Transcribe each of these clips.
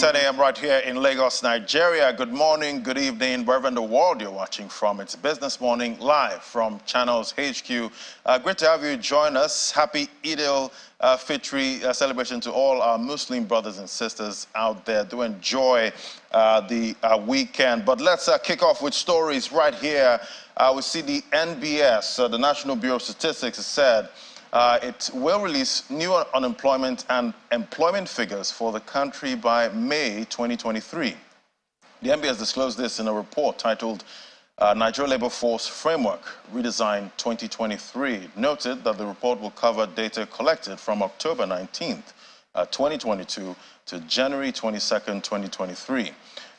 10 a.m. right here in Lagos, Nigeria. Good morning, good evening, wherever in the world you're watching from. It's Business Morning live from Channels HQ. Great to have you join us. Happy Eid al-Fitr celebration to all our Muslim brothers and sisters out there. Do enjoy the weekend. But let's kick off with stories right here. We see the NBS, the National Bureau of Statistics, has said it will release new unemployment and employment figures for the country by May 2023. The NBS disclosed this in a report titled Nigeria Labor Force Framework Redesign 2023. It noted that the report will cover data collected from October 19th, 2022 to January 22nd, 2023.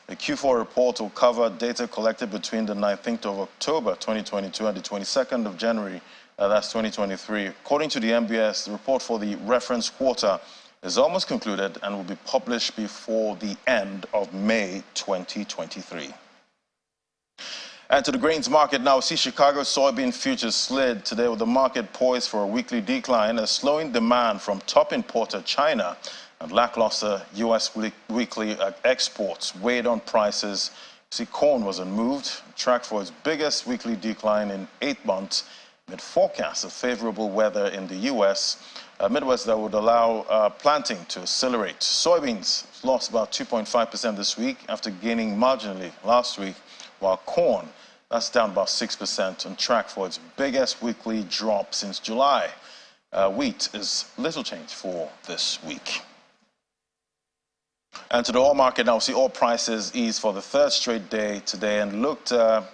The Q4 report will cover data collected between the 19th of October 2022 and the 22nd of January that's 2023. According to the NBS, the report for the reference quarter is almost concluded and will be published before the end of May 2023. And to the grains market now, we see Chicago soybean futures slid today with the market poised for a weekly decline as slowing demand from top importer China and lackluster U.S. weekly exports weighed on prices. See, corn was unmoved, tracked for its biggest weekly decline in 8 months, amid forecasts of favorable weather in the U.S. Midwest that would allow planting to accelerate. Soybeans lost about 2.5% this week after gaining marginally last week, while corn, that's down about 6%, on track for its biggest weekly drop since July. Wheat is little change for this week. And to the oil market now, we see oil prices ease for the third straight day today and looked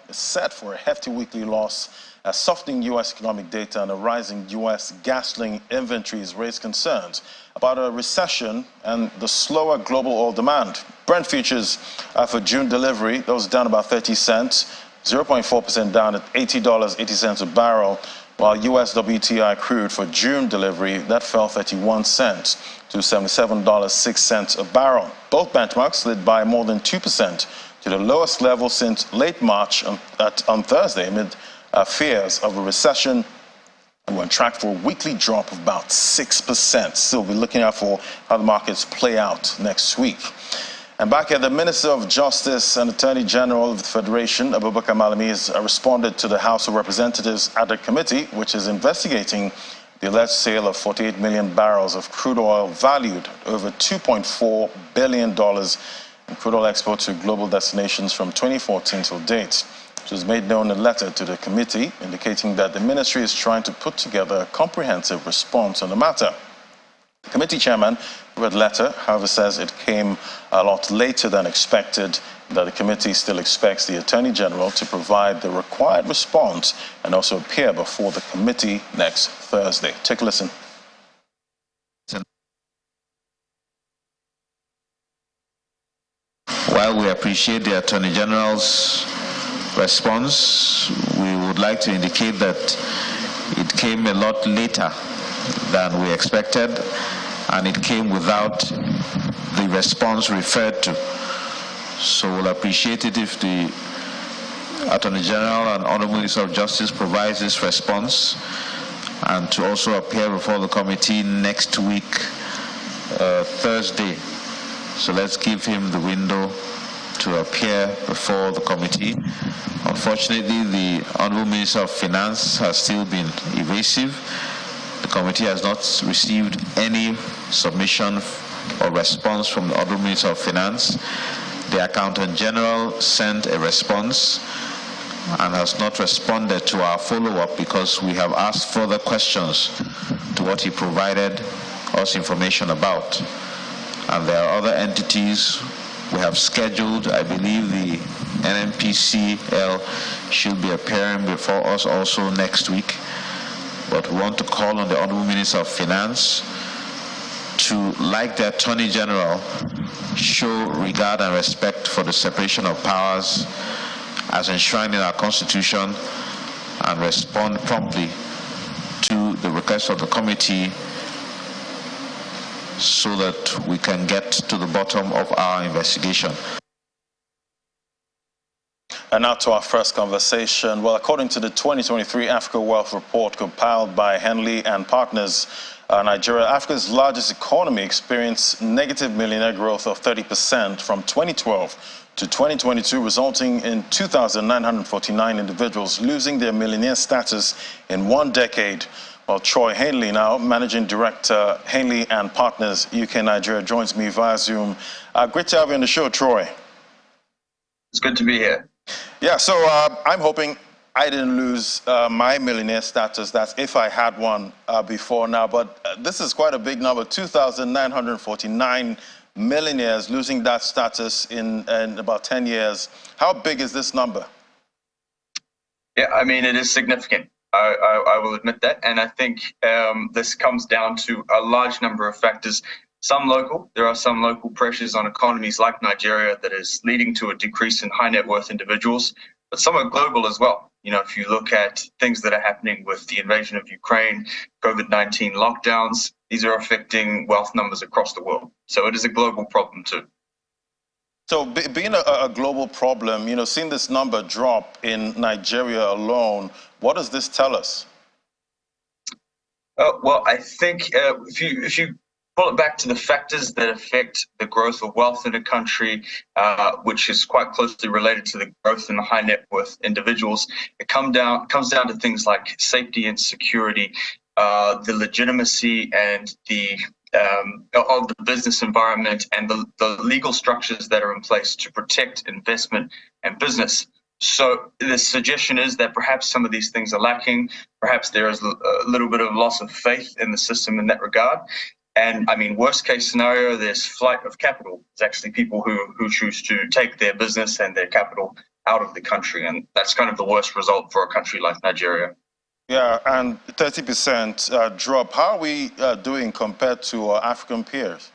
set for a hefty weekly loss as softening U.S. economic data and a rising U.S. gasoline inventories raised concerns about a recession and the slower global oil demand. Brent futures for June delivery, those down about 30 cents, 0.4% down at $80.80 a barrel, while U.S. WTI crude for June delivery, that fell 31 cents to $77.06 a barrel. Both benchmarks slid by more than 2% to the lowest level since late March on Thursday amid fears of a recession. We're on track for a weekly drop of about 6%. So we'll be looking out for how the markets play out next week. And back here, the Minister of Justice and Attorney General of the Federation, Abubakar Malami, has responded to the House of Representatives at the committee, which is investigating the alleged sale of 48 million barrels of crude oil valued at over $2.4 billion in crude oil exports to global destinations from 2014 till date. It was made known in a letter to the committee, indicating that the ministry is trying to put together a comprehensive response on the matter. The committee chairman, who read the letter, however, says it came a lot later than expected, that the committee still expects the Attorney General to provide the required response and also appear before the committee next Thursday. Take a listen. While we appreciate the Attorney General's response, we would like to indicate that it came a lot later than we expected, and it came without the response referred to. So we'll appreciate it if the Attorney General and Honorable Minister of Justice provides this response, and to also appear before the committee next week, Thursday. So let's give him the window to appear before the committee. Unfortunately, the Honorable Minister of Finance has still been evasive. The committee has not received any submission or response from the Honorable Minister of Finance. The Accountant General sent a response and has not responded to our follow-up because we have asked further questions to what he provided us information about. And there are other entities we have scheduled. I believe the NNPCL should be appearing before us also next week. But we want to call on the Honorable Minister of Finance to, like the Attorney General, show regard and respect for the separation of powers as enshrined in our Constitution and respond promptly to the request of the committee so that we can get to the bottom of our investigation. And now to our first conversation. Well, according to the 2023 Africa Wealth Report compiled by Henley and Partners, Nigeria, Africa's largest economy, experienced negative millionaire growth of 30% from 2012 to 2022, resulting in 2,949 individuals losing their millionaire status in one decade. Well, Troy Henley, now Managing Director, Henley and Partners, UK Nigeria, joins me via Zoom. Great to have you on the show, Troy. It's good to be here. Yeah, so I'm hoping I didn't lose my millionaire status. That's if I had one before now. But this is quite a big number, 2,949 millionaires losing that status in about 10 years. How big is this number? Yeah, I mean, it is significant. I will admit that. And I think this comes down to a large number of factors. There are some local pressures on economies like Nigeria that is leading to a decrease in high net worth individuals, but some are global as well. You know, if you look at things that are happening with the invasion of Ukraine, COVID-19 lockdowns, these are affecting wealth numbers across the world. So it is a global problem too. So being a global problem, you know, seeing this number drop in Nigeria alone, what does this tell us? Well, I think if you pull it back to the factors that affect the growth of wealth in a country, which is quite closely related to the growth in the high net worth individuals, it comes down to things like safety and security, the legitimacy and the of the business environment, and the legal structures that are in place to protect investment and business. So the suggestion is that perhaps some of these things are lacking. Perhaps there is a little bit of loss of faith in the system in that regard. And I mean, worst case scenario, there's flight of capital. It's actually people who choose to take their business and their capital out of the country. And that's kind of the worst result for a country like Nigeria. Yeah, and 30% drop. How are we doing compared to our African peers?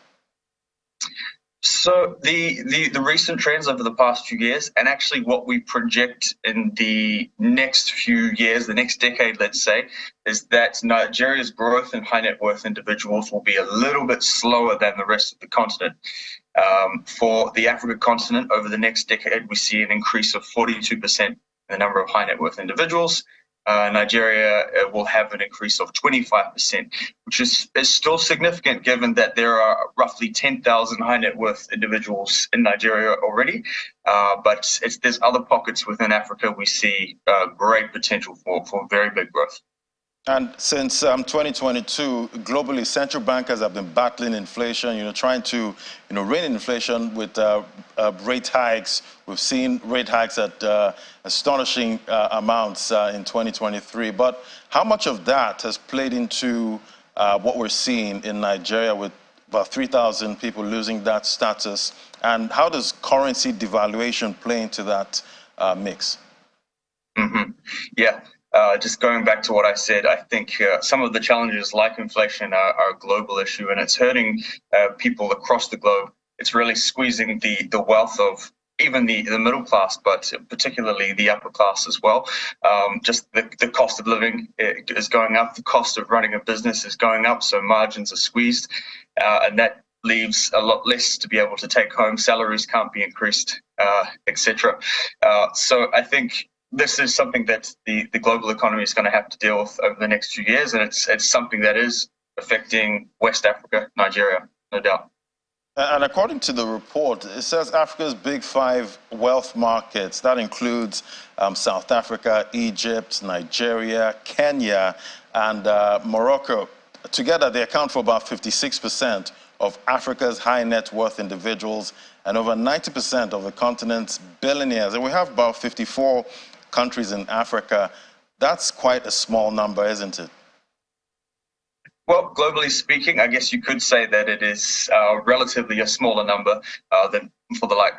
So the recent trends over the past few years, and actually what we project in the next few years, the next decade, let's say, is that Nigeria's growth in high net worth individuals will be a little bit slower than the rest of the continent. For the African continent, over the next decade, we see an increase of 42% in the number of high net worth individuals. Nigeria will have an increase of 25%, which is still significant given that there are roughly 10,000 high net worth individuals in Nigeria already. But there's other pockets within Africa we see great potential for very big growth. And since 2022, globally, central bankers have been battling inflation, trying to, rein in inflation with rate hikes. We've seen rate hikes at astonishing amounts in 2023. But how much of that has played into what we're seeing in Nigeria with about 3,000 people losing that status? And how does currency devaluation play into that mix? Mm-hmm. Yeah. Just going back to what I said, I think some of the challenges like inflation are a global issue, and it's hurting people across the globe. It's really squeezing the wealth of even the middle class, but particularly the upper class as well. Just the cost of living is going up. The cost of running a business is going up, so margins are squeezed, and that leaves a lot less to be able to take home. Salaries can't be increased, etc. So I think this is something that the global economy is going to have to deal with over the next few years, and it's something that is affecting West Africa, Nigeria, no doubt. And according to the report, it says Africa's big five wealth markets, that includes South Africa, Egypt, Nigeria, Kenya, and Morocco. Together, they account for about 56% of Africa's high net worth individuals and over 90% of the continent's billionaires. And we have about 54 countries in Africa. That's quite a small number, isn't it? Well, globally speaking, I guess you could say that it is relatively a smaller number than for the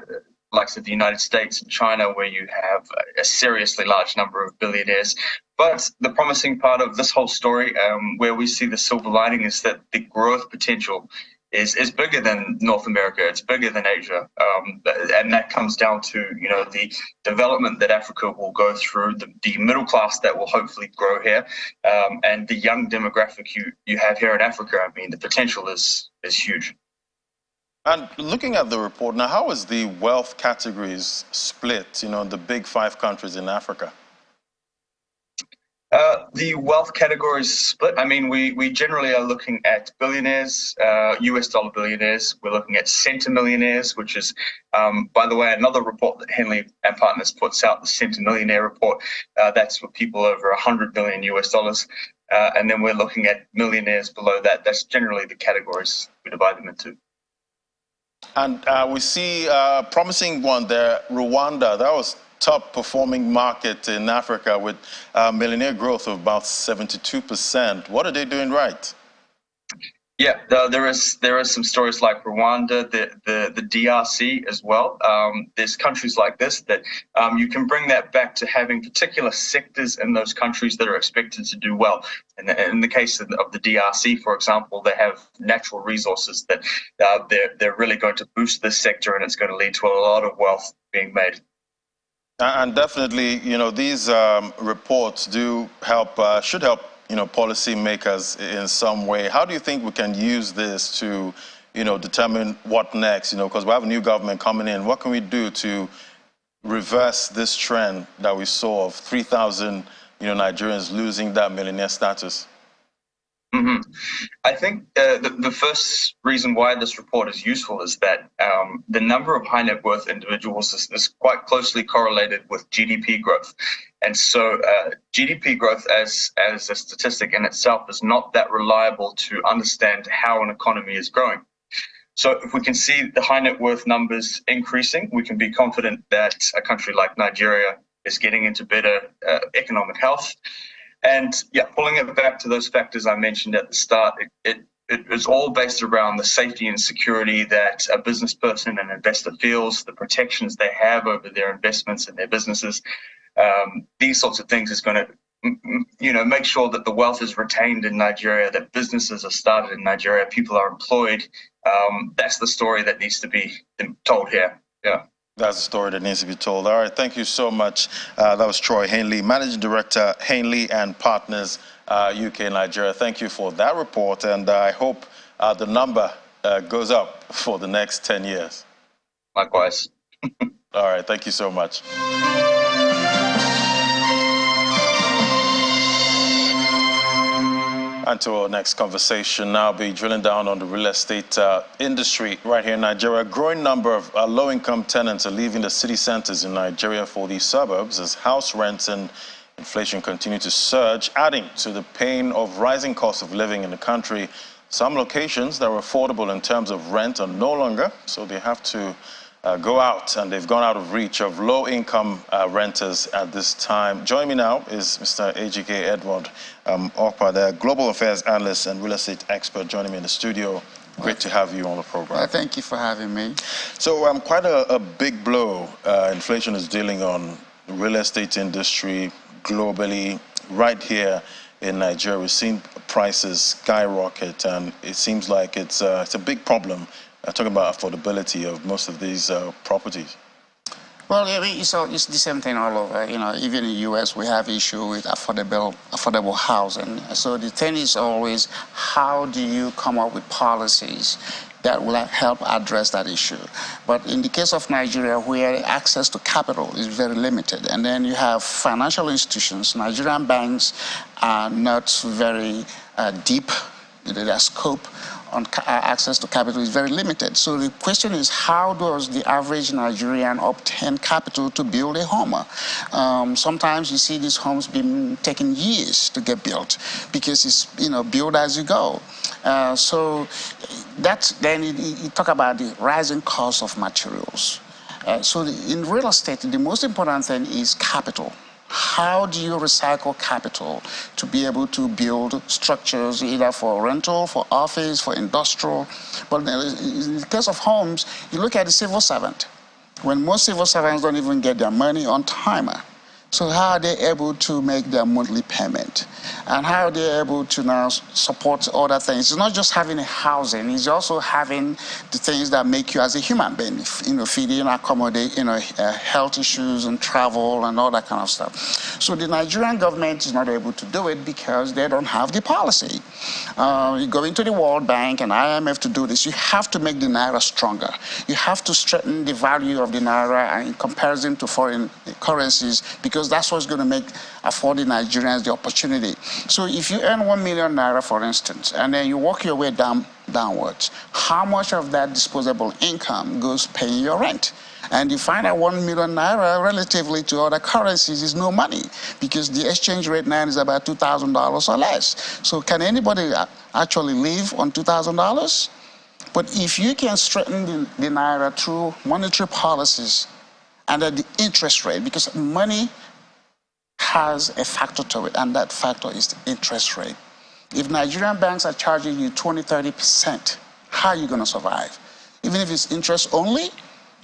likes of the United States and China, where you have a seriously large number of billionaires. But the promising part of this whole story, where we see the silver lining, is that the growth potential is bigger than North America. It's bigger than Asia, and that comes down to the development that Africa will go through, the middle class that will hopefully grow here, and the young demographic you have here in Africa. I mean, the potential is huge. And looking at the report now, how is the wealth categories split, in the big 5 countries in Africa? The wealth categories split. I mean, we generally are looking at billionaires, US dollar billionaires. We're looking at centimillionaires, which is, by the way, another report that Henley and Partners puts out, the Centimillionaire report. That's for people over 100 billion US dollars. And then we're looking at millionaires below that. That's generally the categories we divide them into. And we see a promising one there, Rwanda. That was top performing market in Africa with millionaire growth of about 72%. What are they doing right? Yeah, there is some stories like Rwanda, the DRC as well. There's countries like this that you can bring that back to having particular sectors in those countries that are expected to do well. And in the case of the DRC, for example, they have natural resources that they're really going to boost this sector, and it's going to lead to a lot of wealth being made. And definitely, these reports do help, should help, policymakers in some way. How do you think we can use this to, determine what next? Because we have a new government coming in. What can we do to reverse this trend that we saw of 3,000, Nigerians losing that millionaire status? Mm-hmm. I think the first reason why this report is useful is that the number of high net worth individuals is quite closely correlated with GDP growth. And so GDP growth as a statistic in itself is not that reliable to understand how an economy is growing. So if we can see the high net worth numbers increasing, we can be confident that a country like Nigeria is getting into better economic health. And yeah, pulling it back to those factors I mentioned at the start, it is all based around the safety and security that a business person and investor feels, the protections they have over their investments and their businesses. These sorts of things is going to, make sure that the wealth is retained in Nigeria, that businesses are started in Nigeria, people are employed. That's the story that needs to be told here. Yeah. That's a story that needs to be told. All right, thank you so much. That was Troy Henley, Managing Director, Henley and Partners, UK, Nigeria. Thank you for that report, and I hope the number goes up for the next 10 years. Likewise. All right, thank you so much. And to our next conversation now, be drilling down on the real estate industry right here in Nigeria. A growing number of low-income tenants are leaving the city centers in Nigeria for the suburbs as house rents and inflation continue to surge, adding to the pain of rising costs of living in the country. Some locations that were affordable in terms of rent are no longer, so they have to go out, and they've gone out of reach of low-income renters at this time. Joining me now is Mr. AGK Edward Okpa, the Global Affairs Analyst and Real Estate Expert, joining me in the studio. Great to have you on the program. Thank you for having me. So quite a big blow inflation is dealing on the real estate industry globally. Right here in Nigeria, we've seen prices skyrocket, and it seems like it's a big problem. Talking about affordability of most of these properties. Well, it's the same thing all over. Even in the U.S., we have issue with affordable housing. So the thing is always, how do you come up with policies that will help address that issue? But in the case of Nigeria, where access to capital is very limited, and then you have financial institutions, Nigerian banks are not very deep. Their scope on access to capital is very limited. So the question is, how does the average Nigerian obtain capital to build a home? Sometimes you see these homes being taking years to get built because it's build as you go. So that's then you talk about the rising cost of materials. So in real estate, the most important thing is capital. How do you recycle capital to be able to build structures either for rental, for office, for industrial? But in the case of homes, you look at the civil servant. When most civil servants don't even get their money on time, so how are they able to make their monthly payment? And how are they able to now support other things? It's not just having a housing, it's also having the things that make you as a human being, feeding, accommodate, health issues and travel and all that kind of stuff. So the Nigerian government is not able to do it because they don't have the policy. You go into the World Bank and IMF to do this. You have to make the Naira stronger. You have to strengthen the value of the Naira in comparison to foreign currencies, because that's what's going to afford the Nigerians the opportunity. So if you earn 1 million Naira, for instance, and then you work your way downwards, how much of that disposable income goes paying your rent? And you find out 1 million Naira relatively to other currencies is no money, because the exchange rate now is about $2,000 or less. So can anybody actually live on $2,000? But if you can strengthen the Naira through monetary policies and at the interest rate, because money has a factor to it, and that factor is the interest rate. If Nigerian banks are charging you 20, 30%, how are you going to survive? Even if it's interest only,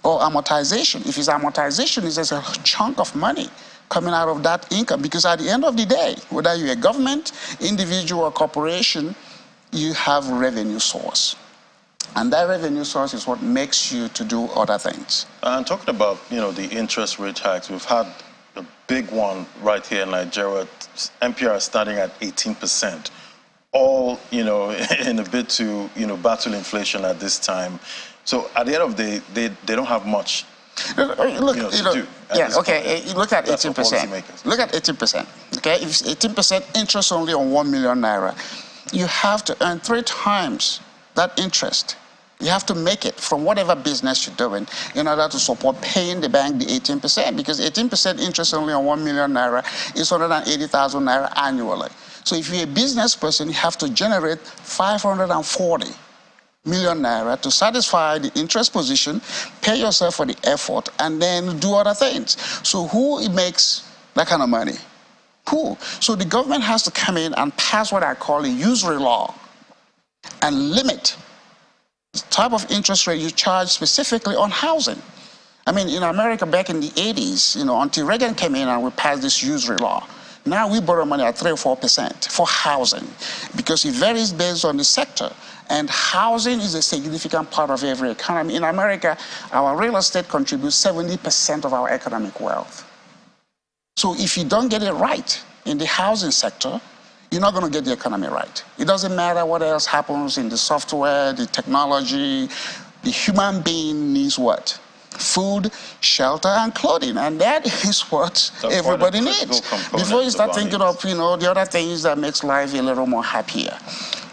or amortization. If it's amortization, it's just a chunk of money coming out of that income, because at the end of the day, whether you're a government, individual, or corporation, you have a revenue source. And that revenue source is what makes you to do other things. And talking about, the interest rate hikes, we've had a big one right here in Nigeria. MPR starting at 18%. All, in a bid to, battle inflation at this time. So at the end of the day, they don't have much look, to do. Yeah, okay, look at 18%. Look at 18%. Okay, if it's 18% interest only on 1 million Naira, you have to earn 3 times that interest. You have to make it from whatever business you're doing in order to support paying the bank the 18%, because 18% interest only on 1 million Naira is 180,000 Naira annually. So if you're a business person, you have to generate 540 million Naira to satisfy the interest position, pay yourself for the effort, and then do other things. So who makes that kind of money? Who? So the government has to come in and pass what I call a usury law and limit the type of interest rate you charge specifically on housing. I mean, in America back in the 80s, until Reagan came in and we passed this usury law, now we borrow money at 3 or 4% for housing, because it varies based on the sector. And housing is a significant part of every economy. In America, our real estate contributes 70% of our economic wealth. So if you don't get it right in the housing sector, you're not going to get the economy right. It doesn't matter what else happens in the software, the technology. The human being needs what? Food, shelter, and clothing. And that is what everybody needs. Before you start thinking of, the other things that makes life a little more happier.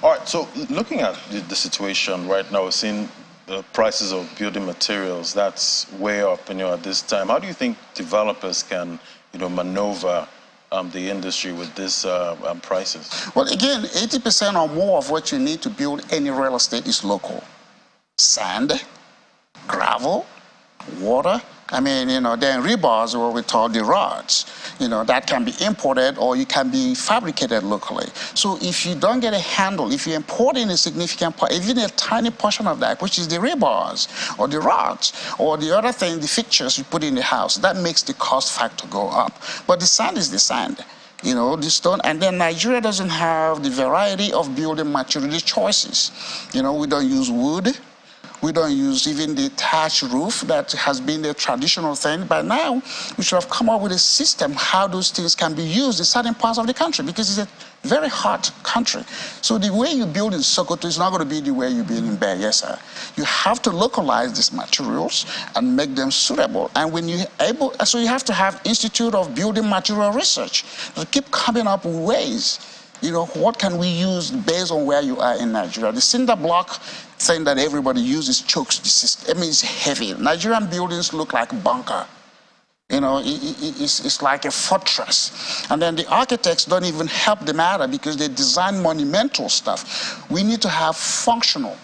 All right, so looking at the situation right now, we're seeing the prices of building materials, that's way up, at this time. How do you think developers can, maneuver the industry with these prices? Well, again, 80% or more of what you need to build any real estate is local. Sand, gravel, water. I mean, then rebars, what we call the rods, that can be imported or you can be fabricated locally. So if you don't get a handle, if you import in a significant part, even a tiny portion of that, which is the rebars or the rods or the other thing, the fixtures you put in the house, that makes the cost factor go up. But the sand is the sand. The stone, and then Nigeria doesn't have the variety of building material choices. We don't use wood. We don't use even the thatch roof that has been the traditional thing. By now, we should have come up with a system how those things can be used in certain parts of the country, because it's a very hot country. So the way you build in Sokoto is not going to be the way you build in Bayelsa. You have to localize these materials and make them suitable. And when you're able, so you have to have Institute of Building Material Research to keep coming up with ways. What can we use based on where you are in Nigeria? The cinder block thing that everybody uses chokes the system. I mean, it's heavy. Nigerian buildings look like a bunker. It's like a fortress. And then the architects don't even help the matter, because they design monumental stuff. We need to have functional.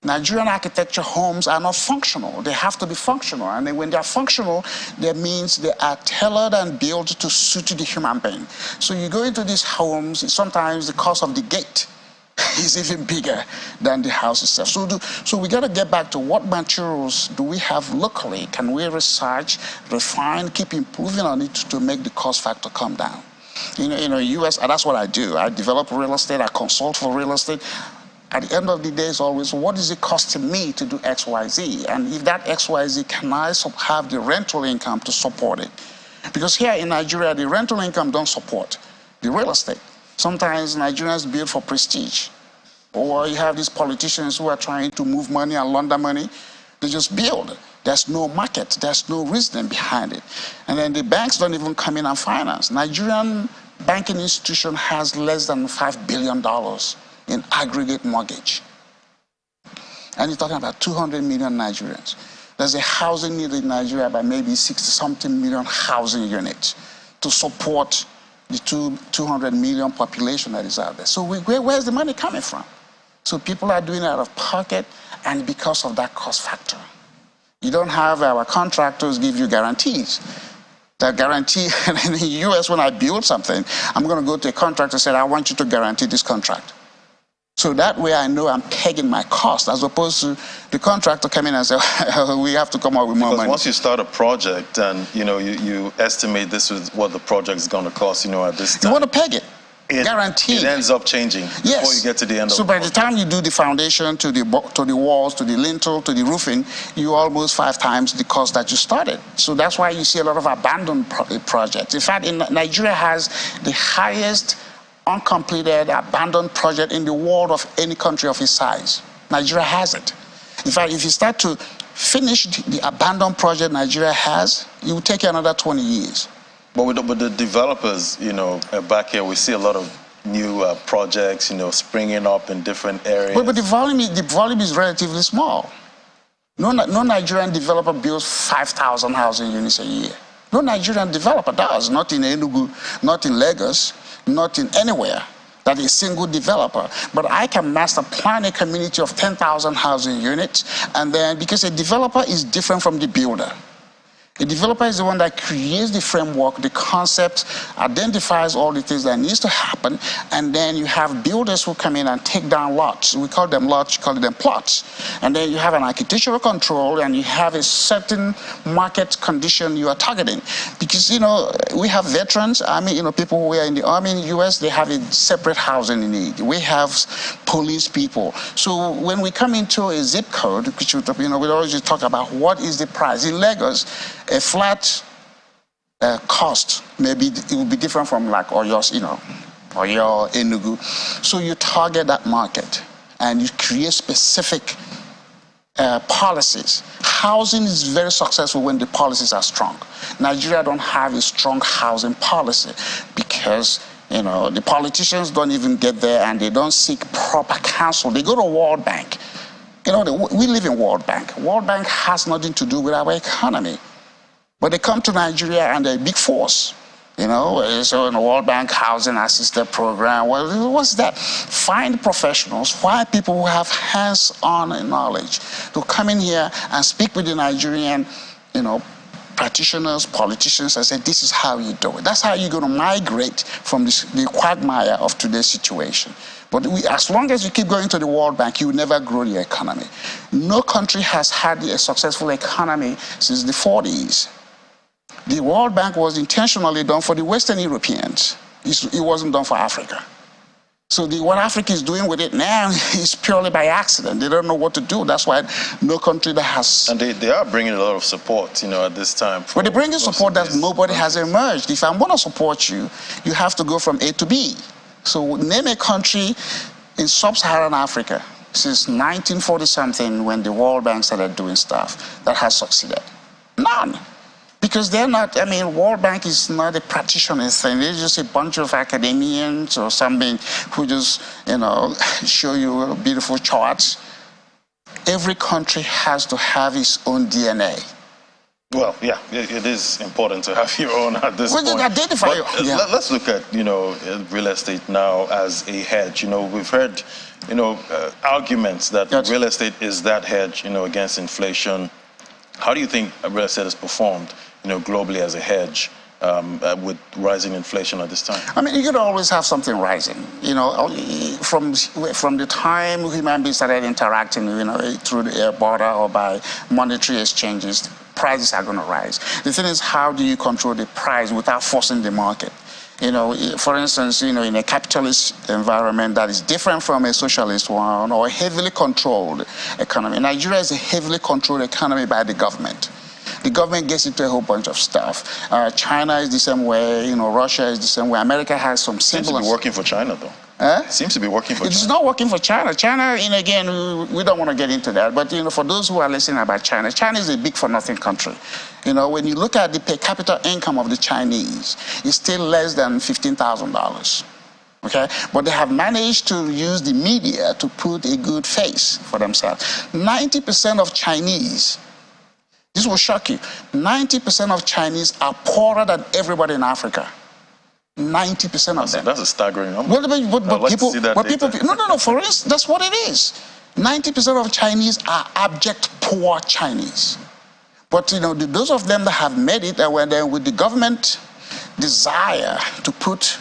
Nigerian architecture homes are not functional. They have to be functional. And then when they are functional, that means they are tailored and built to suit the human being. So you go into these homes, sometimes the cost of the gate is even bigger than the house itself. So we got to get back to what materials do we have locally? Can we research, refine, keep improving on it to make the cost factor come down? US, that's what I do. I develop real estate, I consult for real estate. At the end of the day, it's always, what is it costing me to do X, Y, Z? And if that X, Y, Z, can I have the rental income to support it? Because here in Nigeria, the rental income don't support the real estate. Sometimes Nigerians build for prestige. Or you have these politicians who are trying to move money and launder money. They just build. There's no market. There's no reasoning behind it. And then the banks don't even come in and finance. Nigerian banking institution has less than $5 billion in aggregate mortgage. And you're talking about 200 million Nigerians. There's a housing need in Nigeria by maybe 60-something million housing units to support the 200 million population that is out there. So where's the money coming from? So people are doing it out of pocket, and because of that cost factor. You don't have our contractors give you guarantees. That guarantee, in the US, when I build something, I'm going to go to a contractor and say, I want you to guarantee this contract. So that way I know I'm pegging my cost, as opposed to the contractor coming and say, we have to come up with more money. Because once you start a project and you estimate this is what the project is going to cost, at this time. You want to peg it. Guaranteed. It ends up changing before you get to the end of So by the time you do the foundation, to the walls, to the lintel, to the roofing, you almost 5 times the cost that you started. So that's why you see a lot of abandoned projects. In fact, Nigeria has the highest uncompleted abandoned project in the world of any country of its size. Nigeria has it. In fact, if you start to finish the abandoned project Nigeria has, it will take you another 20 years. But with the developers, back here, we see a lot of new projects, springing up in different areas. But the volume is relatively small. No Nigerian developer builds 5,000 housing units a year. No Nigerian developer does. Not in Enugu, not in Lagos, not in anywhere. That is a single developer. But I can master plan a community of 10,000 housing units, and then because a developer is different from the builder. A developer is the one that creates the framework, the concept, identifies all the things that needs to happen, and then you have builders who come in and take down lots. We call them lots, you call them plots. And then you have an architectural control, and you have a certain market condition you are targeting. Because, we have veterans, people who are in the army in the US, they have a separate housing need. We have police people. So when we come into a zip code, which we always talk about what is the price. In Lagos, a flat cost, maybe it will be different from like Oyo's, or your Enugu. So you target that market and you create specific policies. Housing is very successful when the policies are strong. Nigeria don't have a strong housing policy because the politicians don't even get there and they don't seek proper counsel. They go to World Bank. We live in World Bank. World Bank has nothing to do with our economy. But they come to Nigeria and they're a big force. So in the World Bank Housing Assisted Program, well, what's that? Find professionals, find people who have hands-on knowledge to come in here and speak with the Nigerian, practitioners, politicians, and say, this is how you do it. That's how you're going to migrate from the quagmire of today's situation. But as long as you keep going to the World Bank, you will never grow your economy. No country has had a successful economy since the 40s. The World Bank was intentionally done for the Western Europeans. It wasn't done for Africa. So what Africa is doing with it now is purely by accident. They don't know what to do. That's why no country that has... And they are bringing a lot of support, at this time. But they're bringing support that nobody has emerged. If I'm going to support you, you have to go from A to B. So name a country in sub-Saharan Africa since 1940-something when the World Bank started doing stuff that has succeeded. None. Because they're not, World Bank is not a practitioner's thing. They're just a bunch of academians or something who just, show you beautiful charts. Every country has to have its own DNA. Well, yeah, it is important to have your own at this point. Identify Let's look at, real estate now as a hedge. We've heard, arguments that real estate is that hedge, against inflation. How do you think real estate has performed, globally as a hedge with rising inflation at this time? You could always have something rising. From the time human beings started interacting, through the air border or by monetary exchanges, prices are going to rise. The thing is, how do you control the price without forcing the market? For instance, in a capitalist environment that is different from a socialist one or a heavily controlled economy. Nigeria is a heavily controlled economy by the government. The government gets into a whole bunch of stuff. China is the same way, Russia is the same way. America has some semblance. Seems to be working for China, though. Seems to be working for China. It's not working for China. China, again, we don't want to get into that, but, for those who are listening about China, China is a big for nothing country. When you look at the per capita income of the Chinese, it's still less than $15,000. Okay? But they have managed to use the media to put a good face for themselves. 90% of Chinese, this will shock you, 90% of Chinese are poorer than everybody in Africa. 90% of them. That's a staggering number. But people, no, for instance, that's what it is. 90% of Chinese are abject poor Chinese. But, those of them that have made it, when they're with the government desire to put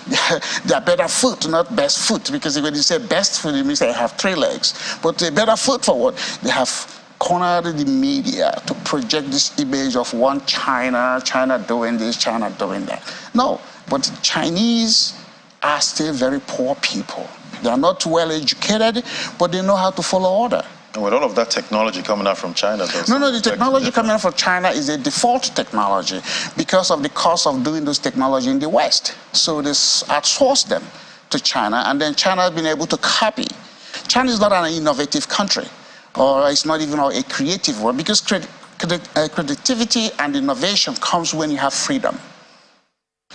their better foot, not best foot, because when you say best foot, it means they have 3 legs. But a better foot for what? They have cornered the media to project this image of one China doing this, China doing that. No. But Chinese are still very poor people. They are not well educated, but they know how to follow order. And with all of that technology coming out from China, no, the technology coming out from China is a default technology because of the cost of doing those technology in the West. So they outsource them to China, and then China has been able to copy. China is not an innovative country, or it's not even a creative one, because creativity and innovation comes when you have freedom.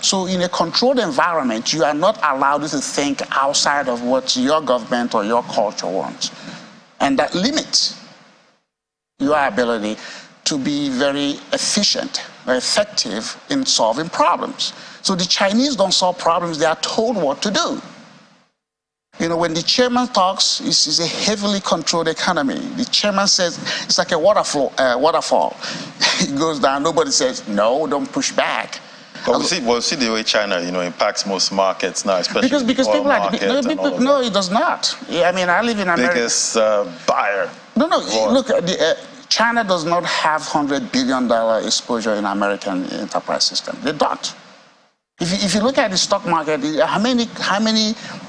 So in a controlled environment, you are not allowed to think outside of what your government or your culture wants. And that limits your ability to be very efficient or effective in solving problems. So the Chinese don't solve problems, they are told what to do. When the chairman talks, it's a heavily controlled economy. The chairman says it's like a waterfall. It goes down, nobody says, no, don't push back. But we'll see the way China, impacts most markets now, especially because people no, it does not. I live in America. Biggest buyer. No, look, China does not have $100 billion exposure in American enterprise system. They don't. If you look at the stock market,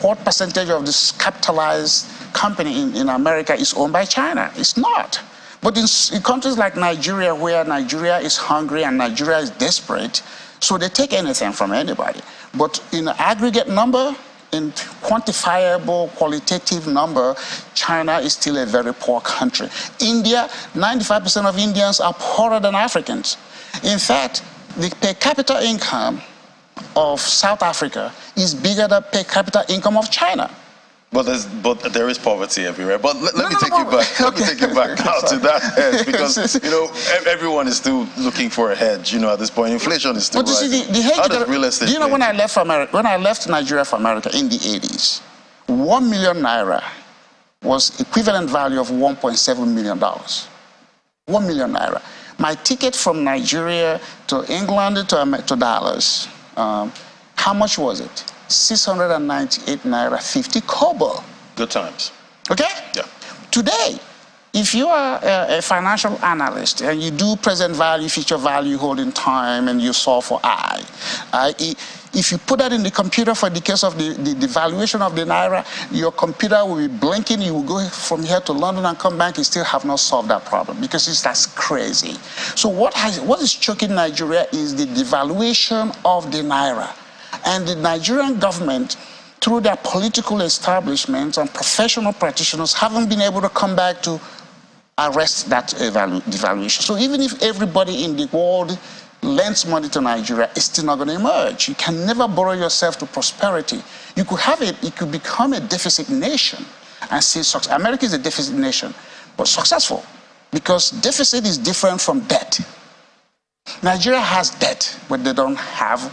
what percentage of this capitalized company in America is owned by China? It's not. But in countries like Nigeria, where Nigeria is hungry and Nigeria is desperate, so they take anything from anybody. But in aggregate number, in quantifiable, qualitative number, China is still a very poor country. India, 95% of Indians are poorer than Africans. In fact, the per capita income of South Africa is bigger than per capita income of China. But there is poverty everywhere. But let me take you back. Let me take you back now to that hedge, because everyone is still looking for a hedge. At this point, inflation is still rising. But you see, the hedge. How does real estate? When I left Nigeria for America in the 80s, 1 million naira was equivalent value of $1.7 million. 1 million naira. My ticket from Nigeria to England to Dallas, how much was it? 698 naira 50 kobo. Good times. Okay? Yeah. Today, if you are a financial analyst and you do present value, future value, holding time, and you solve for I, if you put that in the computer for the case of the valuation of the naira, your computer will be blinking. You will go from here to London and come back, you still have not solved that problem because that's crazy. So what is choking Nigeria is the devaluation of the naira. And the Nigerian government, through their political establishments and professional practitioners, haven't been able to come back to arrest that devaluation. So even if everybody in the world lends money to Nigeria, it's still not going to emerge. You can never borrow yourself to prosperity. You could become a deficit nation and see success. America is a deficit nation, but successful, because deficit is different from debt. Nigeria has debt, but they don't have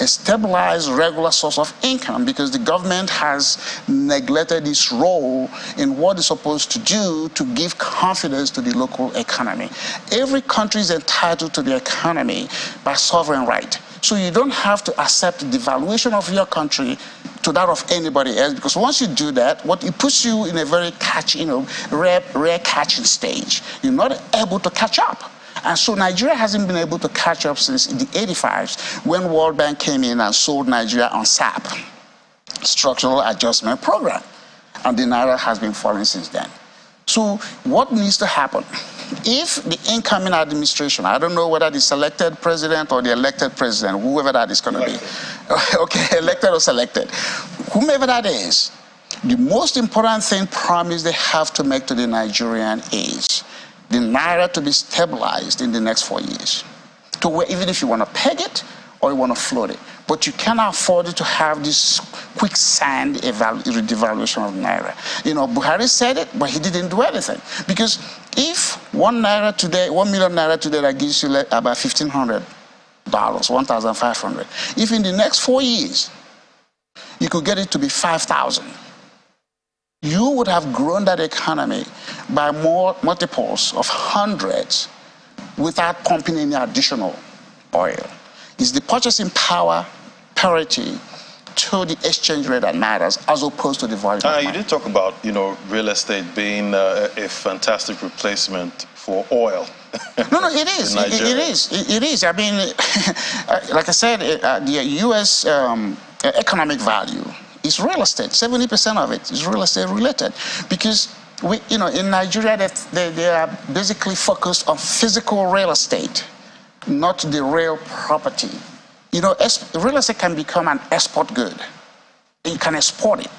a stabilized, regular source of income because the government has neglected its role in what it's supposed to do to give confidence to the local economy. Every country is entitled to the economy by sovereign right. So you don't have to accept the devaluation of your country to that of anybody else, because once you do that, it puts you in a very rare catching stage. You're not able to catch up. And so Nigeria hasn't been able to catch up since the 85s, when World Bank came in and sold Nigeria on SAP, Structural Adjustment Program. And the naira has been falling since then. So what needs to happen if the incoming administration, I don't know whether the selected president or the elected president, whoever that is going to be, okay, elected or selected, whomever that is, the most important thing promise they have to make to the Nigerian is the naira to be stabilized in the next 4 years. To where even if you want to peg it or you want to float it, but you cannot afford to have this quicksand devaluation of naira. You know, Buhari said it, but he didn't do anything. Because if 1 naira today, 1 million naira today, that gives you about $1,500, $1,500. If in the next 4 years, you could get it to be 5,000, you would have grown that economy by more multiples of hundreds without pumping any additional oil. It's the purchasing power parity to the exchange rate that matters, as opposed to the volume. You did talk about, you know, real estate being a fantastic replacement for oil. No, it is. It is. I mean, like I said, the U.S. Economic value is real estate. 70% of it is real estate related, because we, you know, in Nigeria, they are basically focused on physical real estate, not the real property. You know, real estate can become an export good. You can export it,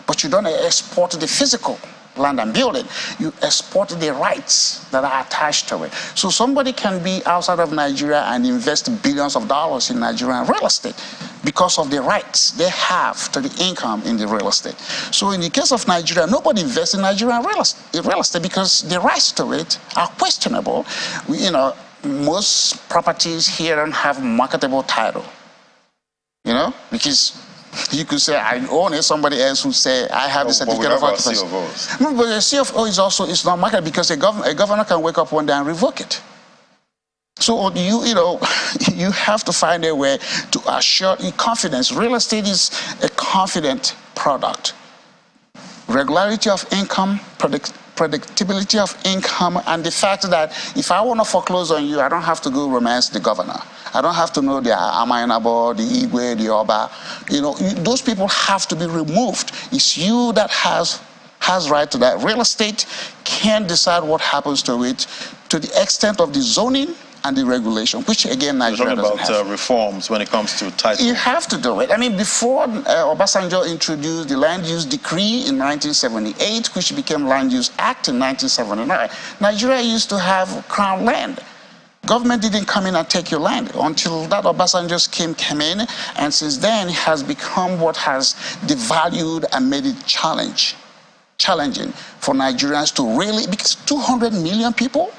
but you don't export the physical land and building. You export the rights that are attached to it. So somebody can be outside of Nigeria and invest billions of dollars in Nigerian real estate because of the rights they have to the income in the real estate. So in the case of Nigeria, nobody invests in Nigerian real estate because the rights to it are questionable. You know, most properties here don't have marketable title, you know, because you could say I own it, somebody else would say I have the certificate of occupancy. No, but the CFO is also, it's not marketable because a governor can wake up one day and revoke it. So you know, you have to find a way to assure confidence. Real estate is a confident product. Regularity of income, predictability of income, and the fact that if I want to foreclose on you, I don't have to go romance the governor. I don't have to know the Amainabo, the Igwe, the Oba. You know, those people have to be removed. It's you that has right to that. Real estate can decide what happens to it to the extent of the zoning and the regulation, which again Nigeria doesn't have. About reforms when it comes to title. You have to do it. I mean, before Obasanjo introduced the Land Use Decree in 1978, which became Land Use Act in 1979, Nigeria used to have crown land. Government didn't come in and take your land until that Obasanjo scheme came in, and since then it has become what has devalued and made it challenging for Nigerians to really, because 200 million people.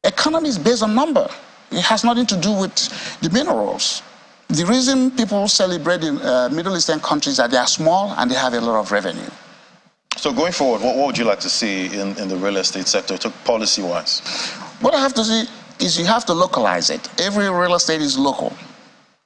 Economy is based on number. It has nothing to do with the minerals. The reason people celebrate in Middle Eastern countries is that they are small and they have a lot of revenue. So going forward, what would you like to see in the real estate sector, policy-wise? What I have to see is you have to localize it. Every real estate is local.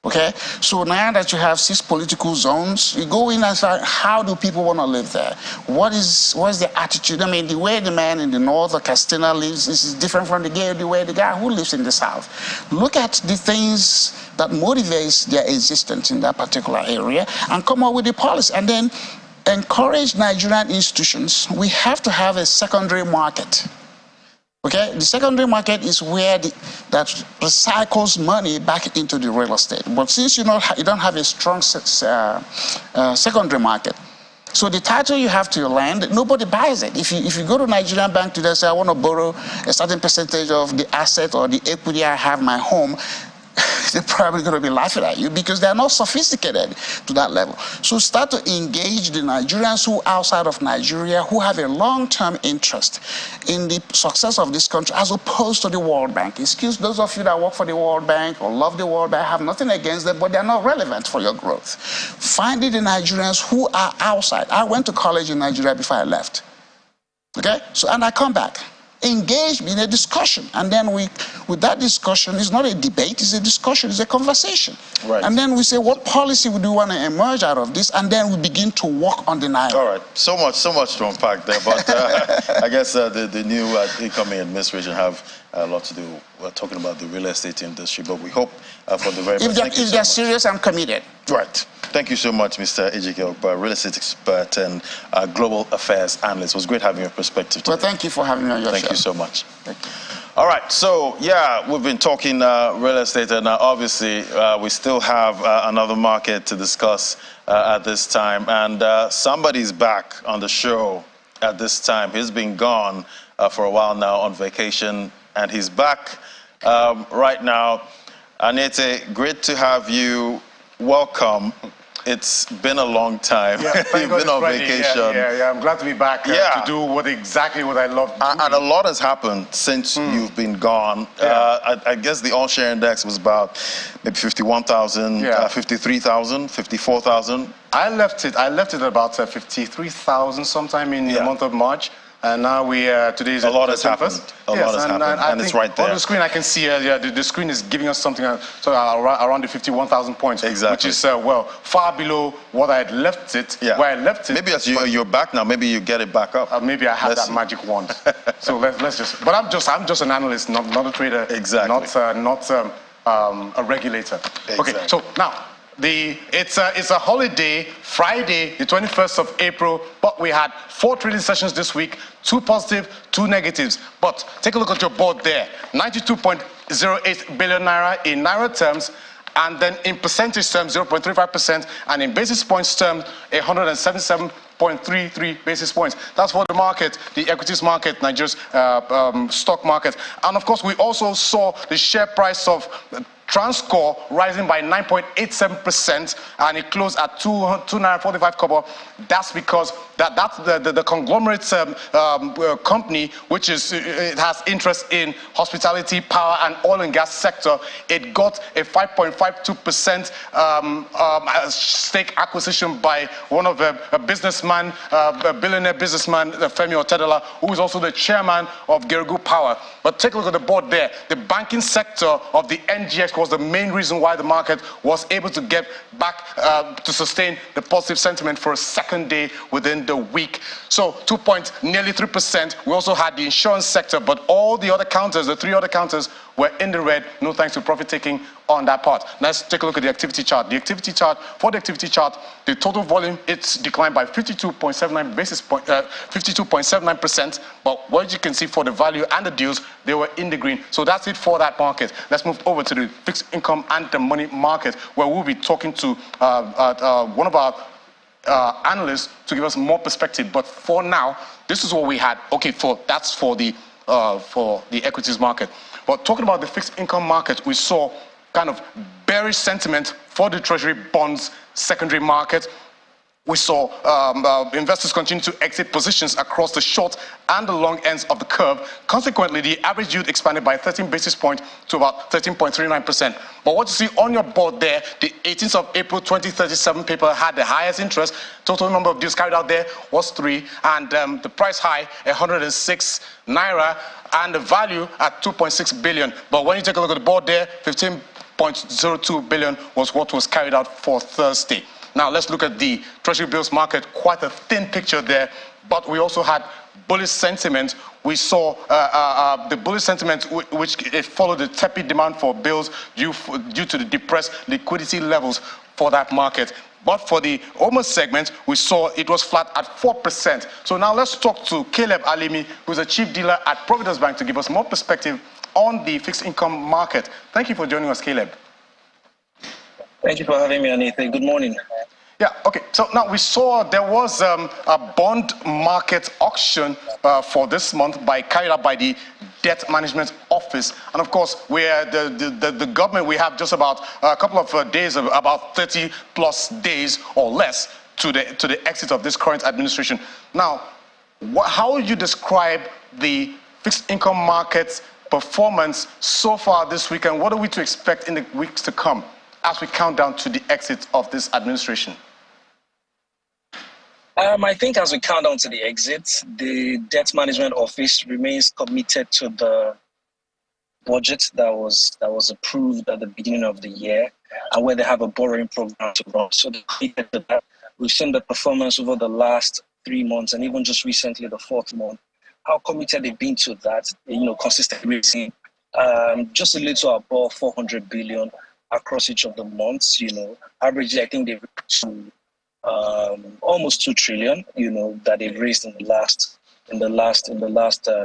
Okay, so now that you have 6 political zones, you go in and say, how do people want to live there? What is the attitude? I mean, the way the man in the north of Castina lives is different from the way the guy who lives in the south. Look at the things that motivates their existence in that particular area and come up with the policy, and then encourage Nigerian institutions. We have to have a secondary market. Okay, the secondary market is where that recycles money back into the real estate. But since you don't have a strong secondary market, so the title you have to your land, nobody buys it. If you go to Nigerian bank today and say, I want to borrow a certain percentage of the asset or the equity I have in my home, they're probably going to be laughing at you because they're not sophisticated to that level. So start to engage the Nigerians who are outside of Nigeria, who have a long-term interest in the success of this country as opposed to the World Bank. Excuse those of you that work for the World Bank or love the World Bank, I have nothing against them, but they're not relevant for your growth. Find the Nigerians who are outside. I went to college in Nigeria before I left. Okay? And I come back. Engage in a discussion, and then with that discussion, it's not a debate, it's a discussion, it's a conversation. Right. And then we say, what policy would we want to emerge out of this, and then we begin to work on the naira. All right, so much to unpack there, but I guess the new incoming administration have a lot to do. We're talking about the real estate industry, but we hope for the very best. If they're serious and committed. Right. Thank you so much, Mr. Ejike, real estate expert and global affairs analyst. It was great having your perspective today. Well, thank you for having me on your show. Thank you so much. Thank you. All right, so yeah, we've been talking real estate, and obviously we still have another market to discuss at this time, and somebody's back on the show at this time. He's been gone for a while now on vacation, and he's back right now. Anete, great to have you. Welcome. It's been a long time. Yeah, You've been on vacation. Yeah. I'm glad to be back to do exactly what I love doing. And a lot has happened since you've been gone. I guess the all-share index was about maybe 51,000, 53,000, 54,000. I left it at about 53,000 sometime in the month of March. And now today is a lot has happened. A lot has happened, and it's right there. On the screen, I can see the screen is giving us something around the 51,000 points, exactly, which is far below what I had left it. Yeah. Where I left it. Maybe as you're back now, maybe you get it back up. Maybe I have that magic wand. So let's just. But I'm just an analyst, not a trader. Exactly. Not a regulator. Exactly. Okay. So now. It's a holiday, Friday, the 21st of April, but we had 4 trading sessions this week, 2 positive, 2 negatives. But take a look at your board there, 92.08 billion naira in naira terms, and then in percentage terms, 0.35%, and in basis points terms, 177.33 basis points. That's for the market, the equities market, Nigeria's stock market. And of course, we also saw the share price of Transcore rising by 9.87%, and it closed at 2.45 kobo. That's because that's the conglomerate company, which it has interest in hospitality, power, and oil and gas sector. It got a 5.52% stake acquisition by one of a businessman, a billionaire businessman, Femi Otedola, who is also the chairman of Gerugu Power. But take a look at the board there. The banking sector of the NGX was the main reason why the market was able to get back to sustain the positive sentiment for a second day within the week. So nearly 3%. We also had the insurance sector, but all the other counters, the 3 other counters, were in the red. No thanks to profit taking on that part. Let's take a look at the activity chart. The activity chart, the total volume, it's declined by 52.79 basis point, 52.79%. But what you can see for the value and the deals, they were in the green. So that's it for that market. Let's move over to the fixed income and the money market, where we'll be talking to one of our analysts to give us more perspective. But for now, this is what we had. Okay, that's for the equities market. But talking about the fixed income market, we saw kind of bearish sentiment for the treasury bonds secondary market. We saw investors continue to exit positions across the short and the long ends of the curve. Consequently, the average yield expanded by 13 basis points to about 13.39%. But what you see on your board there, the 18th of April 2037 paper had the highest interest. Total number of deals carried out there was 3, and the price high, 106 naira, and the value at 2.6 billion. But when you take a look at the board there, 15.02 billion was what was carried out for Thursday. Now let's look at the treasury bills market. Quite a thin picture there, but we also had bullish sentiment. We saw the bullish sentiment, which it followed the tepid demand for bills due to the depressed liquidity levels for that market. But for the OMA segment, we saw it was flat at 4%. So now let's talk to Caleb Alimi, who's a chief dealer at Providence Bank, to give us more perspective on the fixed income market. Thank you for joining us, Caleb. Thank you for having me, Anita. Good morning. Yeah, okay. So now we saw there was a bond market auction for this month carried out by the Debt Management Office. And of course, the government, we have just about a couple of days, about 30 plus days or less to the exit of this current administration. Now, how would you describe the fixed income market's performance so far this week, and what are we to expect in the weeks to come as we count down to the exit of this administration? I think as we count down to the exit, the Debt Management Office remains committed to the budget that was approved at the beginning of the year, and where they have a borrowing program to run. So they're committed to that. We've seen the performance over the last 3 months, and even just recently, the 4th month, how committed they've been to that, consistently raising just a little above 400 billion. across each of the months. Averagely, I think they've reached almost 2 trillion. That they've raised in the last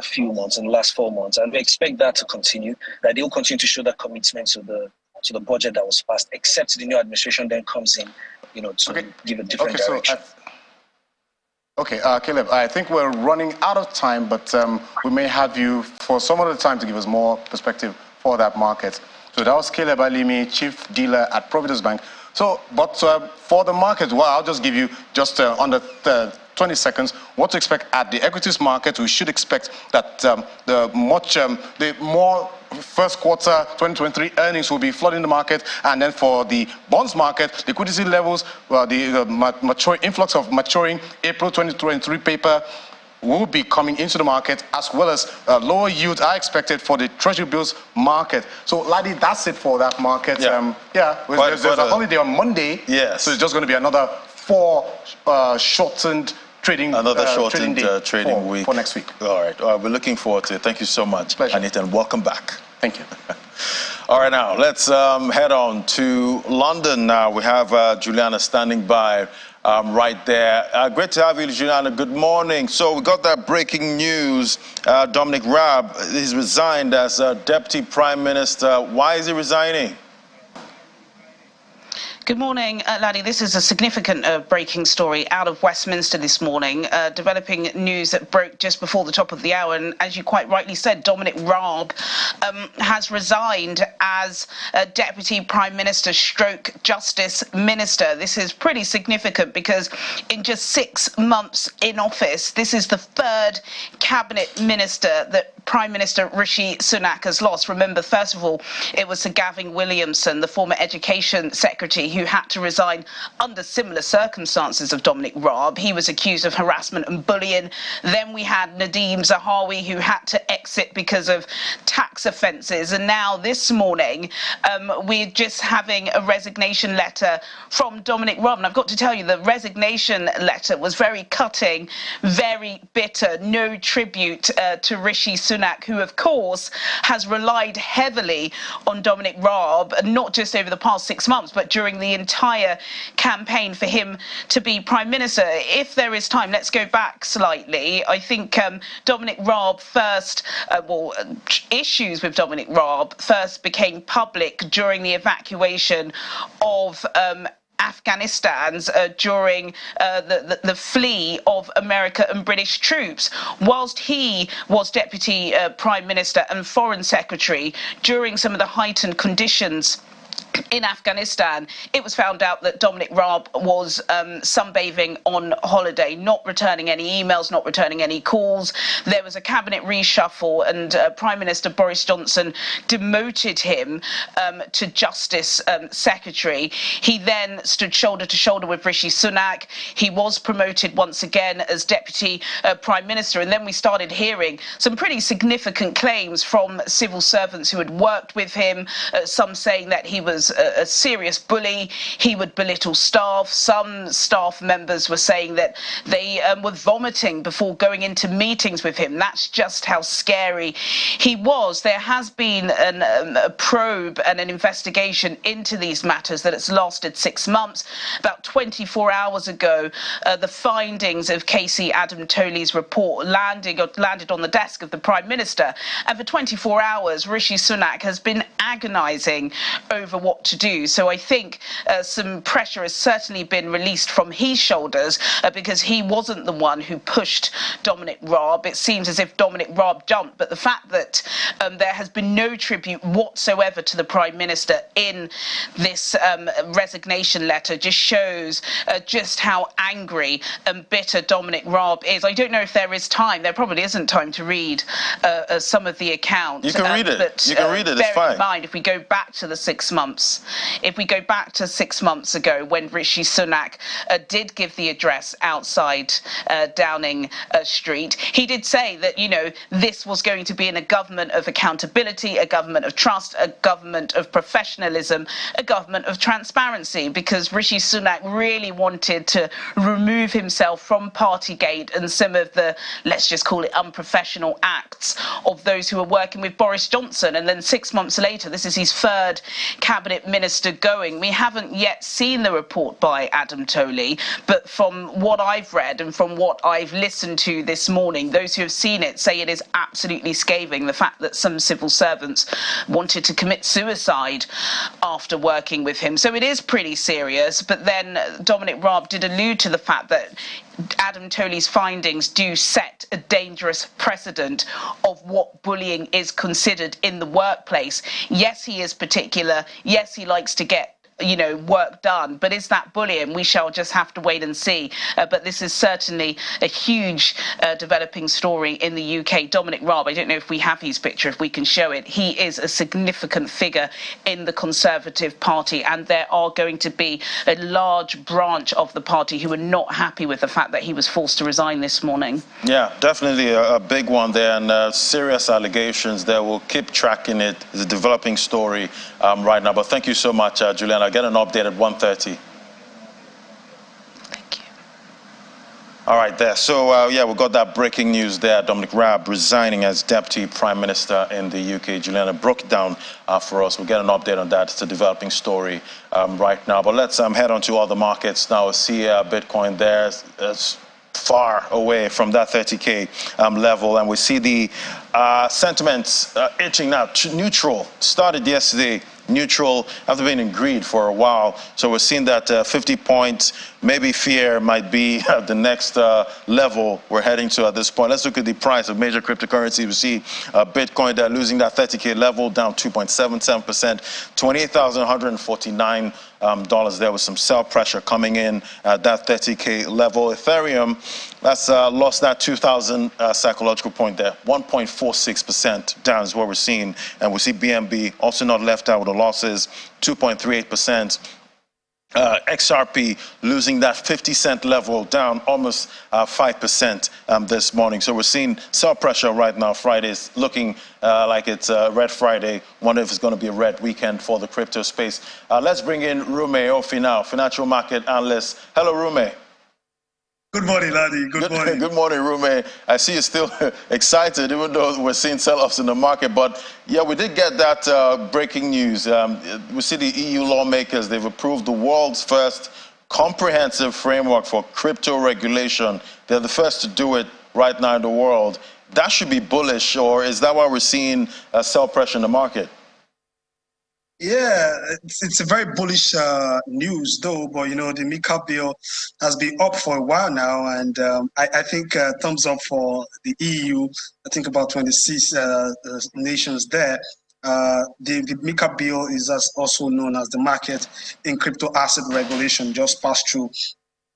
few months, in the last 4 months, and we expect that to continue. That they'll continue to show that commitment to the budget that was passed, except the new administration then comes in, to give a different direction. Caleb, I think we're running out of time, but we may have you for some other time to give us more perspective for that market. So that was Caleb Alimi, Chief Dealer at Providence Bank. So, but for the market, well, I'll just give you just under 20 seconds what to expect at the equities market. We should expect that the more first quarter 2023 earnings will be flooding the market, and then for the bonds market, liquidity levels, the influx of maturing April 2023 paper will be coming into the market, as well as lower yields are expected for the treasury bills market. So, Ladi, that's it for that market. There's a holiday on Monday, so it's just going to be another 4 shortened trading trading week for next week. All right. We're looking forward to it. Thank you so much, Anita, and welcome back. Thank you. All right, now let's head on to London. Now we have Juliana standing by right there. Great to have you, Juliana. Good morning. So we got that breaking news. Dominic Raab is resigned as Deputy Prime Minister. Why is he resigning? Good morning, Laddie. This is a significant breaking story out of Westminster this morning, developing news that broke just before the top of the hour. And as you quite rightly said, Dominic Raab has resigned as Deputy Prime Minister stroke Justice Minister. This is pretty significant because in just 6 months in office, this is the 3rd cabinet minister that Prime Minister Rishi Sunak has lost. Remember, first of all, it was Sir Gavin Williamson, the former Education Secretary, who had to resign under similar circumstances of Dominic Raab. He was accused of harassment and bullying. Then we had Nadeem Zahawi, who had to exit because of tax offences. And now this morning, we're just having a resignation letter from Dominic Raab. And I've got to tell you, the resignation letter was very cutting, very bitter, no tribute to Rishi Sunak, who, of course, has relied heavily on Dominic Raab, not just over the past 6 months, but during the entire campaign for him to be Prime Minister. If there is time, let's go back slightly. I think Dominic Raab first, issues with Dominic Raab first became public during the evacuation of Afghanistan's during the flee of America and British troops. Whilst he was Deputy Prime Minister and Foreign Secretary during some of the heightened conditions in Afghanistan, it was found out that Dominic Raab was sunbathing on holiday, not returning any emails, not returning any calls. There was a cabinet reshuffle, and Prime Minister Boris Johnson demoted him to Justice Secretary. He then stood shoulder to shoulder with Rishi Sunak. He was promoted once again as Deputy Prime Minister, and then we started hearing some pretty significant claims from civil servants who had worked with him, some saying that he was a serious bully. He would belittle staff. Some staff members were saying that they were vomiting before going into meetings with him. That's just how scary he was. There has been a probe and an investigation into these matters that has lasted 6 months. About 24 hours ago, the findings of Casey Adam Toley's report landed on the desk of the Prime Minister. And for 24 hours, Rishi Sunak has been agonising over what to do. So I think some pressure has certainly been released from his shoulders because he wasn't the one who pushed Dominic Raab. It seems as if Dominic Raab jumped, but the fact that there has been no tribute whatsoever to the Prime Minister in this resignation letter just shows just how angry and bitter Dominic Raab is. I don't know if there is time. There probably isn't time to read some of the accounts. You can read it. But, you can read it. It's fine. Bear in mind, if we go back to the 6 months, if we go back to 6 months ago when Rishi Sunak did give the address outside Downing Street, he did say that, you know, this was going to be in a government of accountability, a government of trust, a government of professionalism, a government of transparency, because Rishi Sunak really wanted to remove himself from Partygate and some of the, let's just call it, unprofessional acts of those who were working with Boris Johnson. And then 6 months later, later. This is his third cabinet minister going. We haven't yet seen the report by Adam Toley, but from what I've read and from what I've listened to this morning, those who have seen it say it is absolutely scathing. The fact that some civil servants wanted to commit suicide after working with him. So it is pretty serious. But then Dominic Raab did allude to the fact that Adam Toley's findings do set a dangerous precedent of what bullying is considered in the workplace. Yes, he is particular. Yes, he likes to get work done, but is that bullying? We shall just have to wait and see. But this is certainly a huge developing story in the UK. Dominic Raab, I don't know if we have his picture, if we can show it. He is a significant figure in the Conservative Party, and there are going to be a large branch of the party who are not happy with the fact that he was forced to resign this morning. Yeah, definitely a big one there, and serious allegations there. We'll keep tracking it. It's a developing story right now. But thank you so much, Juliana. I'll get an update at 1:30. Thank you. All right, there. So, yeah, we got that breaking news there. Dominic Raab resigning as Deputy Prime Minister in the UK. Juliana broke it down for us. We'll get an update on that. It's a developing story right now. But let's head on to other markets now. See Bitcoin there. It's far away from that 30K level. And we see the sentiments itching now. Neutral started yesterday. Neutral after being in greed for a while. So we're seeing that 50 points, maybe fear might be the next level we're heading to at this point. Let's look at the price of major cryptocurrencies. We see Bitcoin there losing that 30K level, down 2.77%, $28,149 there with some sell pressure coming in at that 30K level. Ethereum, that's lost that 2,000 psychological point there, 1.46% down is what we're seeing. And we see BNB also not left out with the losses, 2.38%. XRP losing that 50-cent level, down almost 5% this morning. So we're seeing sell pressure right now. Friday's looking like it's Red Friday. Wonder if it's going to be a red weekend for the crypto space. Let's bring in Rume Ofi now, financial market analyst. Hello, Rume. Good morning, Ladi. Good morning. Good morning, Rume. I see you're still excited, even though we're seeing sell-offs in the market. But yeah, we did get that breaking news. We see the EU lawmakers, they've approved the world's first comprehensive framework for crypto regulation. They're the first to do it right now in the world. That should be bullish, or is that why we're seeing sell pressure in the market? Yeah, it's a very bullish news, though. But the MiCA bill has been up for a while now, and I think thumbs up for the EU. I think about 26 nations there. The MiCA bill is also known as the Market in Crypto Asset Regulation. Just passed through.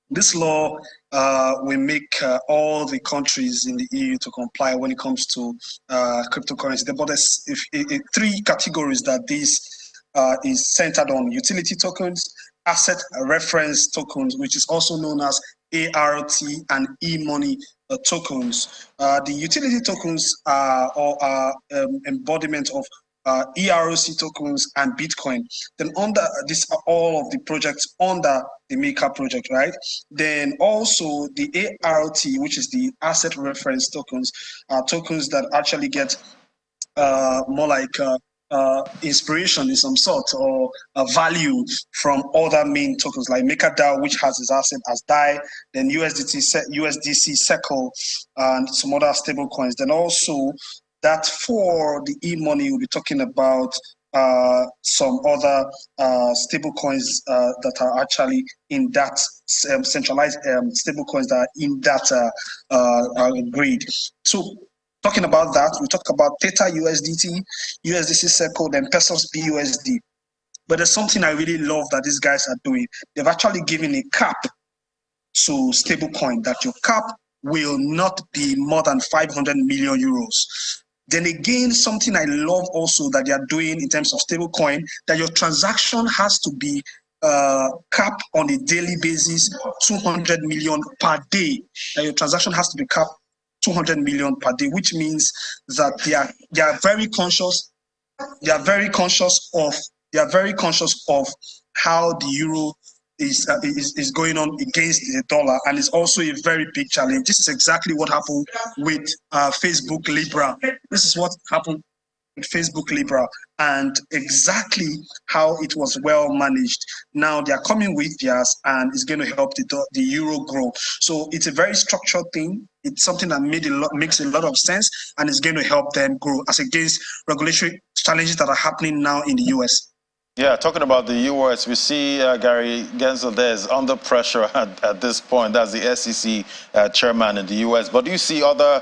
This law will make all the countries in the EU to comply when it comes to cryptocurrency. But there's three categories that this is centered on: utility tokens, asset reference tokens, which is also known as ART, and e-money tokens. The utility tokens are embodiment of EROC tokens and Bitcoin. Then under this are all of the projects under the MiCA project, right? Then also the ART, which is the asset reference tokens, are tokens that actually get more like inspiration in some sort, or a value from other main tokens like MakerDAO, which has its asset as DAI, then USDC, Circle, and some other stable coins. Then also that for the e-money, we'll be talking about some other stable coins that are actually in that centralized stable coins that are in that grid. So talking about that, we talk about Theta USDT, USDC Circle, then Pesos BUSD. But there's something I really love that these guys are doing. They've actually given a cap to stablecoin, that your cap will not be more than 500 million euros. Then again, something I love also that they are doing in terms of stablecoin, that your transaction has to be capped on a daily basis, 200 million per day. That your transaction has to be capped 200 million per day, which means that they are very conscious. They are very conscious of how the euro is going on against the dollar, and it's also a very big challenge. This is exactly what happened with Facebook Libra. This is what happened Facebook Libra, and exactly how it was well managed. Now they are coming with theirs, and it's going to help the euro grow. So it's a very structured thing. It's something that makes a lot of sense, and it's going to help them grow as against regulatory challenges that are happening now in the US. Yeah, talking about the US, we see Gary Gensler there is under pressure at this point. That's the SEC chairman in the US. But do you see other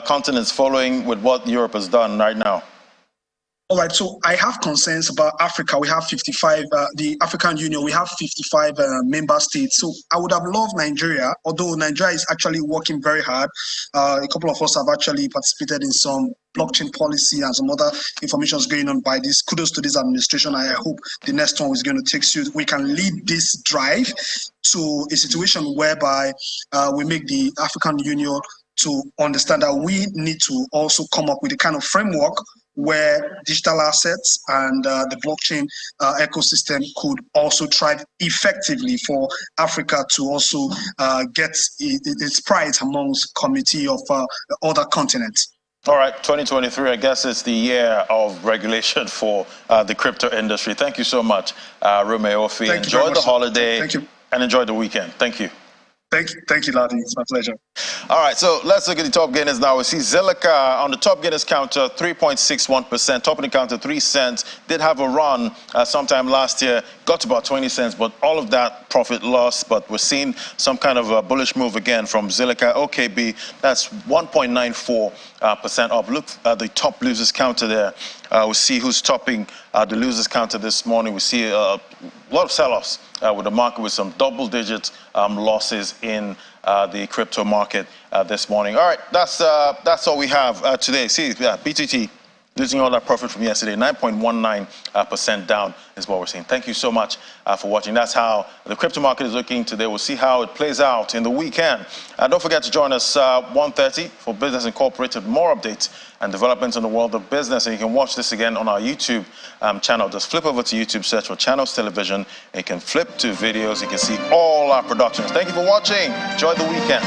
continents following with what Europe has done right now? All right, so I have concerns about Africa. We have 55, the African Union, we have 55 member states. So I would have loved Nigeria, although Nigeria is actually working very hard. A couple of us have actually participated in some blockchain policy and some other information is going on by this. Kudos to this administration. I hope the next one is going to take suit. We can lead this drive to a situation whereby we make the African Union to understand that we need to also come up with a kind of framework where digital assets and the blockchain ecosystem could also thrive effectively for Africa to also get its prize amongst community of other continents. All right, 2023, I guess it's the year of regulation for the crypto industry. Thank you so much, Rome Ofi. Enjoy the holiday and enjoy the weekend. Thank you. Thank you, Ladi. It's my pleasure. All right, so let's look at the top gainers now. We see Zilliqa on the top gainers counter, 3.61%, top of the counter, 3 cents. Did have a run sometime last year, got to about 20 cents, but all of that profit lost. But we're seeing some kind of a bullish move again from Zilliqa. OKB, that's 1.94% up. Look at the top losers counter there. We see who's topping the losers counter this morning. We see a lot of sell-offs with the market with some double-digit losses in the crypto market this morning. All right, that's all we have today. See, BTT losing all that profit from yesterday, 9.19% down is what we're seeing. Thank you so much for watching. That's how the crypto market is looking today. We'll see how it plays out in the weekend. Don't forget to join us 1:30 for Business Incorporated. More updates and developments in the world of business. And you can watch this again on our YouTube channel. Just flip over to YouTube, search for Channels Television. And you can flip to videos. You can see all our productions. Thank you for watching. Enjoy the weekend.